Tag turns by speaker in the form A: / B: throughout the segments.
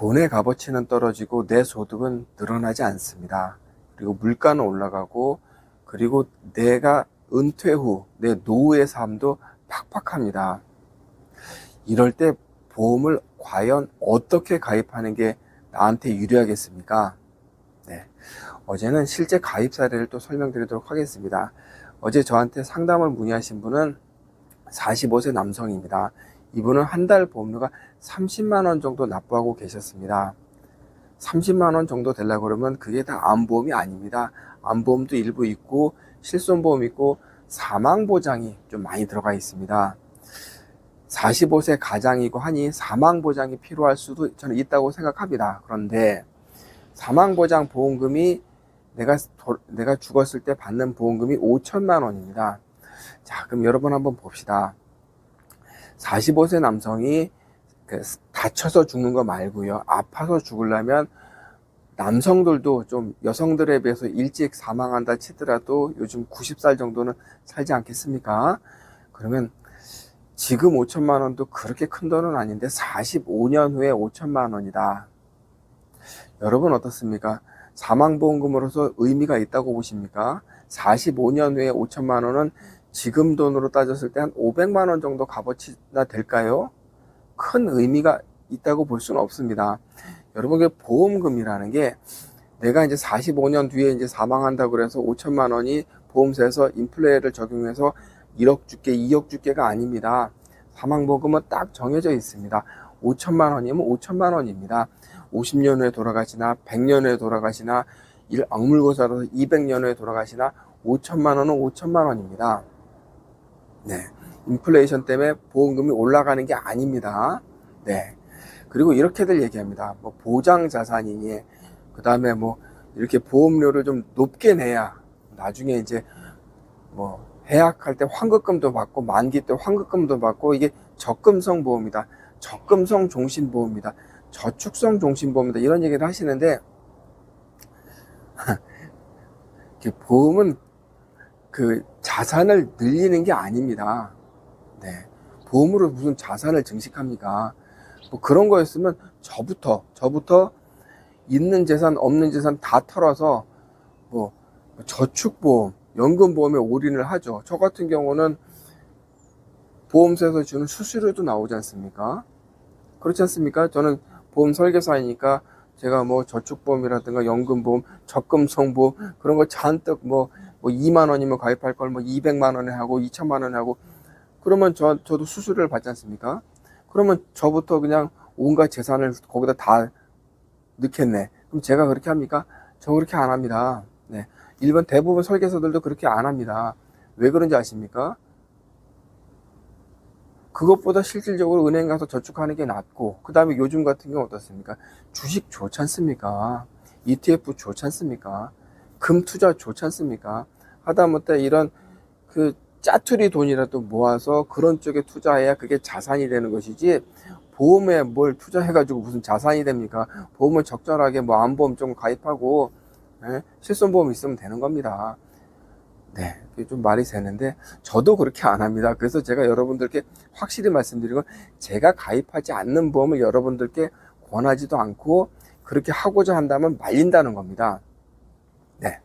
A: 돈의 값어치는 떨어지고 내 소득은 늘어나지 않습니다. 그리고 물가는 올라가고, 그리고 내가 은퇴 후 내 노후의 삶도 팍팍합니다. 이럴 때 보험을 과연 어떻게 가입하는 게 나한테 유리하겠습니까? 네. 어제는 실제 가입 사례를 또 설명드리도록 하겠습니다. 어제 저한테 상담을 문의하신 분은 45세 남성입니다. 이분은 한 달 보험료가 30만 원 정도 납부하고 계셨습니다. 30만 원 정도 되려고 그러면 그게 다 암보험이 아닙니다. 암보험도 일부 있고 실손보험 있고 사망보장이 좀 많이 들어가 있습니다. 45세 가장이고 하니 사망보장이 필요할 수도 저는 있다고 생각합니다. 그런데 사망보장 보험금이 내가 죽었을 때 받는 보험금이 5천만 원입니다. 자, 그럼 여러분 한번 봅시다. 45세 남성이 다쳐서 죽는 거 말고요. 아파서 죽으려면 남성들도 좀 여성들에 비해서 일찍 사망한다 치더라도 요즘 90살 정도는 살지 않겠습니까? 그러면 지금 5천만 원도 그렇게 큰 돈은 아닌데 45년 후에 5천만 원이다. 여러분 어떻습니까? 사망보험금으로서 의미가 있다고 보십니까? 45년 후에 5천만 원은 지금 돈으로 따졌을 때 한 500만 원 정도 값어치나 될까요? 큰 의미가 있다고 볼 수는 없습니다. 여러분, 보험금이라는 게 내가 이제 45년 뒤에 이제 사망한다고 그래서 5천만 원이 보험사에서 인플레를 적용해서 1억 줄게, 2억 줄게가 아닙니다. 사망보험금은 딱 정해져 있습니다. 5천만 원이면 5천만 원입니다. 50년 후에 돌아가시나 100년 후에 돌아가시나 악물고사라서 200년 후에 돌아가시나 5천만 원은 5천만 원입니다. 네, 인플레이션 때문에 보험금이 올라가는 게 아닙니다. 네. 그리고 이렇게들 얘기합니다. 뭐 보장 자산이니, 그 다음에 뭐 이렇게 보험료를 좀 높게 내야 나중에 이제 뭐 해약할 때 환급금도 받고 만기 때 환급금도 받고, 이게 적금성 보험이다, 적금성 종신보험이다, 저축성 종신보험이다, 이런 얘기를 하시는데 보험은 그 자산을 늘리는 게 아닙니다. 네. 보험으로 무슨 자산을 증식합니까? 뭐 그런 거였으면 저부터 있는 재산 없는 재산 다 털어서 뭐 저축보험, 연금보험에 올인을 하죠. 저 같은 경우는 보험사에서 주는 수수료도 나오지 않습니까? 그렇지 않습니까? 저는 보험 설계사이니까 제가 뭐 저축보험이라든가 연금보험, 적금성보험 그런 거 잔뜩 뭐 2만 원이면 가입할 걸 뭐 200만 원에 하고 2천만 원에 하고, 그러면 저도 수수료를 받지 않습니까? 그러면 저부터 그냥 온갖 재산을 거기다 다 넣겠네. 그럼 제가 그렇게 합니까? 저 그렇게 안 합니다. 네. 일반 대부분 설계사들도 그렇게 안 합니다. 왜 그런지 아십니까? 그것보다 실질적으로 은행 가서 저축하는 게 낫고, 그 다음에 요즘 같은 경우 어떻습니까? 주식 좋지 않습니까? ETF 좋지 않습니까? 금 투자 좋지 않습니까? 하다못해 이런 그 짜투리 돈이라도 모아서 그런 쪽에 투자해야 그게 자산이 되는 것이지, 보험에 뭘 투자해가지고 무슨 자산이 됩니까? 보험은 적절하게 뭐 암보험 좀 가입하고, 실손보험 있으면 되는 겁니다. 네, 그게 좀 말이 되는데 저도 그렇게 안 합니다. 그래서 제가 여러분들께 확실히 말씀드리고, 제가 가입하지 않는 보험을 여러분들께 권하지도 않고, 그렇게 하고자 한다면 말린다는 겁니다. 네,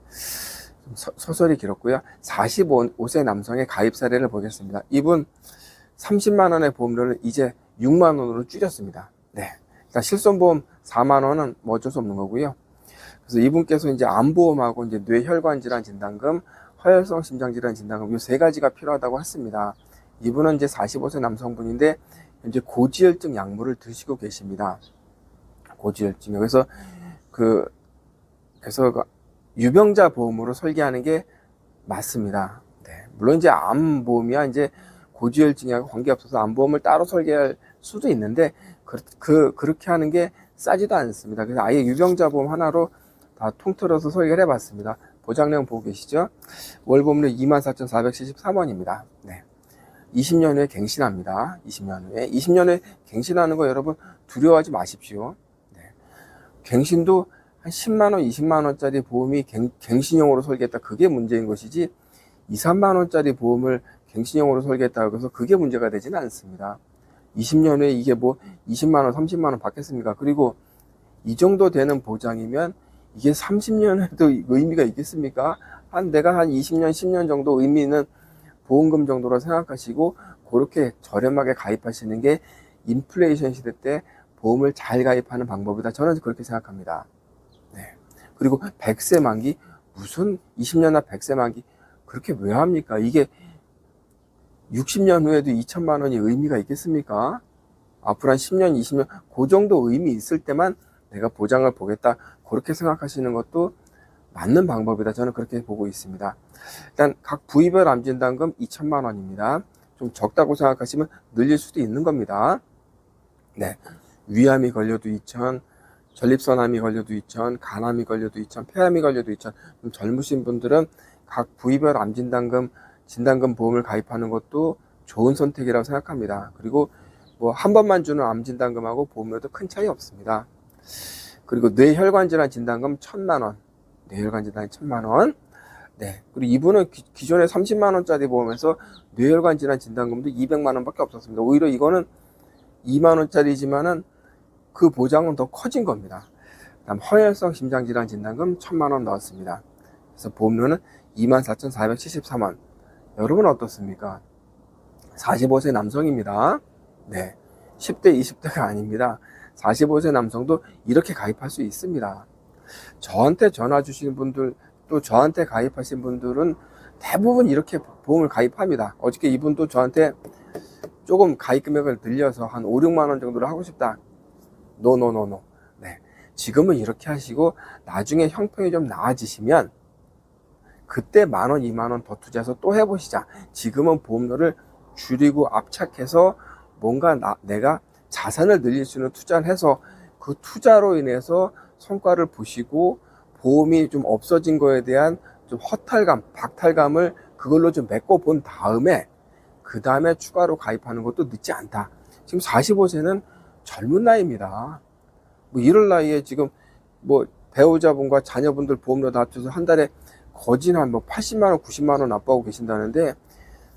A: 소설이 길었고요. 45세 남성의 가입 사례를 보겠습니다. 이분 30만 원의 보험료를 이제 6만 원으로 줄였습니다. 네, 일단 실손보험 4만 원은 뭐 어쩔 수 없는 거고요. 그래서 이분께서 이제 암보험하고 이제 뇌혈관 질환 진단금, 허혈성 심장질환 진단금, 이 세 가지가 필요하다고 했습니다. 이분은 이제 45세 남성분인데 현재 고지혈증 약물을 드시고 계십니다. 고지혈증. 그래서 유병자 보험으로 설계하는 게 맞습니다. 네. 물론 이제 암보험이야 이제 고지혈증하고 관계없어서 암보험을 따로 설계할 수도 있는데, 그렇게 하는 게 싸지도 않습니다. 그래서 아예 유병자 보험 하나로 다 통틀어서 설계를 해봤습니다. 보장내용 보고 계시죠? 월보험료 24,473원입니다. 네. 20년 후에 갱신합니다. 20년 후에 갱신하는 거 여러분 두려워하지 마십시오. 네. 갱신도 한 10만원, 20만원짜리 보험이 갱신형으로 설계했다, 그게 문제인 것이지, 2, 3만원짜리 보험을 갱신형으로 설계했다고 해서 그게 문제가 되지는 않습니다. 20년 후에 이게 뭐 20만원, 30만원 받겠습니까? 그리고 이 정도 되는 보장이면 이게 30년에도 의미가 있겠습니까? 내가 한 20년, 10년 정도 의미 있는 보험금 정도로 생각하시고 그렇게 저렴하게 가입하시는 게 인플레이션 시대 때 보험을 잘 가입하는 방법이다. 저는 그렇게 생각합니다. 네. 그리고 100세 만기, 무슨 20년이나 100세 만기 그렇게 왜 합니까? 이게 60년 후에도 2천만 원이 의미가 있겠습니까? 앞으로 한 10년, 20년 그 정도 의미 있을 때만 내가 보장을 보겠다. 그렇게 생각하시는 것도 맞는 방법이다. 저는 그렇게 보고 있습니다. 일단 각 부위별 암진단금 2천만 원입니다. 좀 적다고 생각하시면 늘릴 수도 있는 겁니다. 네, 위암이 걸려도 2천, 전립선암이 걸려도 2천, 간암이 걸려도 2천, 폐암이 걸려도 2천. 좀 젊으신 분들은 각 부위별 암진단금, 진단금 보험을 가입하는 것도 좋은 선택이라고 생각합니다. 그리고 뭐 한 번만 주는 암진단금하고 보험료도 큰 차이 없습니다. 그리고 뇌혈관 질환 진단금 1,000만 원, 뇌혈관 질환 1,000만 원. 네. 그리고 이분은 기존에 30만 원짜리 보험에서 뇌혈관 질환 진단금도 200만 원밖에 없었습니다. 오히려 이거는 2만 원짜리지만은 그 보장은 더 커진 겁니다. 다음 허혈성 심장질환 진단금 1,000만 원 넣었습니다. 그래서 보험료는 24,473원. 여러분 어떻습니까? 45세 남성입니다. 네. 10대, 20대가 아닙니다. 45세 남성도 이렇게 가입할 수 있습니다. 저한테 전화 주시는 분들, 또 저한테 가입하신 분들은 대부분 이렇게 보험을 가입합니다. 어저께 이분도 저한테 조금 가입 금액을 늘려서 한 5, 6만 원 정도를 하고 싶다. 노. 네. 지금은 이렇게 하시고 나중에 형편이 좀 나아지시면 그때 10,000원, 20,000원 더 투자해서 또 해보시자. 지금은 보험료를 줄이고 압착해서 뭔가 내가 자산을 늘릴 수 있는 투자를 해서 그 투자로 인해서 성과를 보시고 보험이 좀 없어진 거에 대한 좀 허탈감, 박탈감을 그걸로 좀 메꿔 본 다음에 그 다음에 추가로 가입하는 것도 늦지 않다. 지금 45세는 젊은 나이입니다. 뭐 이럴 나이에 지금 뭐 배우자분과 자녀분들 보험료 다 합쳐서 한 달에 거진 한 뭐 80만 원, 90만 원 납부하고 계신다는데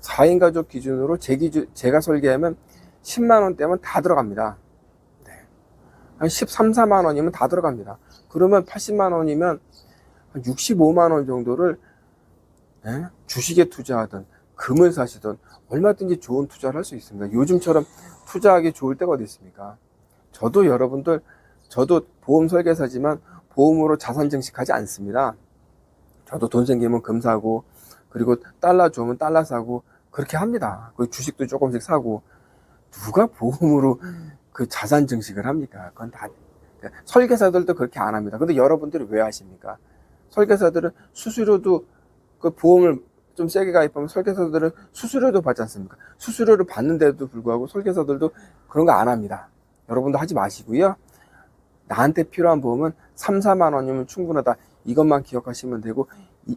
A: 4인 가족 기준으로 제가 설계하면 10만 원대면 다 들어갑니다. 네. 한 13, 4만 원이면 다 들어갑니다. 그러면 80만 원이면 한 65만 원 정도를 주식에 투자하든 금을 사시든 얼마든지 좋은 투자를 할 수 있습니다. 요즘처럼 투자하기 좋을 때가 어디 있습니까? 저도 여러분들, 저도 보험 설계사지만 보험으로 자산 증식하지 않습니다. 저도 돈 생기면 금 사고, 그리고 달러 좋으면 달러 사고, 그렇게 합니다. 그 주식도 조금씩 사고. 누가 보험으로 그 자산 증식을 합니까? 그건 다, 설계사들도 그렇게 안 합니다. 근데 여러분들이 왜 하십니까? 설계사들은 수수료도, 그 보험을 좀 세게 가입하면 설계사들은 수수료도 받지 않습니까? 수수료를 받는데도 불구하고 설계사들도 그런 거 안 합니다. 여러분도 하지 마시고요. 나한테 필요한 보험은 3, 4만 원이면 충분하다. 이것만 기억하시면 되고,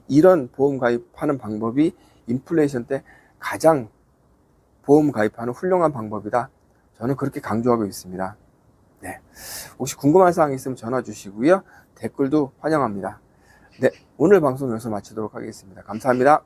A: 이런 보험 가입하는 방법이 인플레이션 때 가장 보험 가입하는 훌륭한 방법이다. 저는 그렇게 강조하고 있습니다. 네. 혹시 궁금한 사항 있으면 전화 주시고요. 댓글도 환영합니다. 네. 오늘 방송 여기서 마치도록 하겠습니다. 감사합니다.